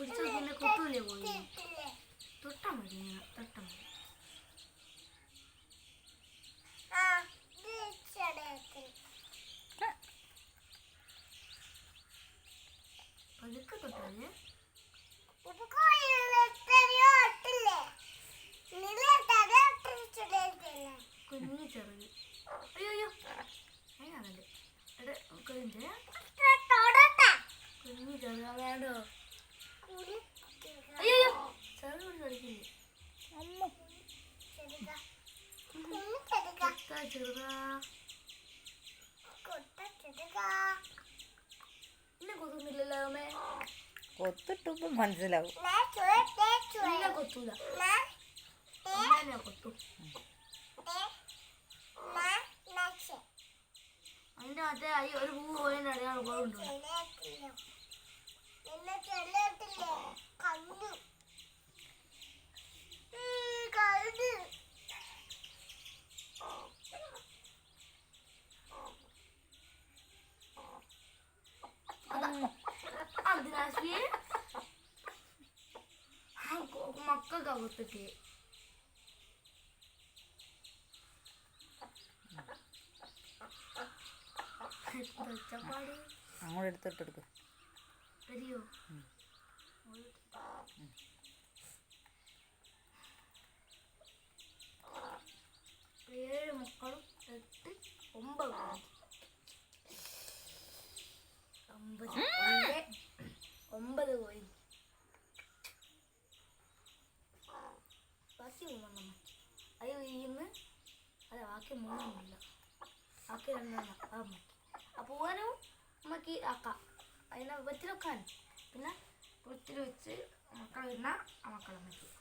പിടിച്ചു പിന്നെ കൊത്തൂലേ പോയി തൊട്ടാ മതി തൊട്ടാ മതി പതുക്കെ തൊട്ടാല് കുഞ്ഞു ചെറുത് അയ്യോ അയ്യോ അങ്ങനല്ലേ എടെ കുഞ്ഞു ചെറുതാ വേണ്ടോ അയ്യോ ചെറു കളിക്കില്ലേ ചെറുതാ എന്നെ കൊത്തുന്നില്ലല്ലോ അമ്മേ കൊത്തിട്ടിപ്പം മനസ്സിലാവും എന്നെ കൊത്തൂല എന്നെ കൊത്തു അതിന്റെ മറ്റേ ഈ ഒരു പൂ പോയതിന്റെ അടയാളം പോകുന്നുണ്ടോ മക്കൾക്ക് അകത്തൊക്കെ അങ്ങോട്ട് എടുത്തിട്ടെടുക്ക് വരിയോ 7 മക്കളും 8 9 കോഴി ബാക്കി 3 അത് വീന്ന് അല്ല ബാക്കി 3 ബാക്കി 2 ആ പൂവനും നമുക്ക് ആക്കാം അതിനെ വെറ്റിലൊക്കാൻ പിന്നെ വെറ്റിൽ വെച്ച് മക്കൾ വരുന്ന ആ മക്കളെ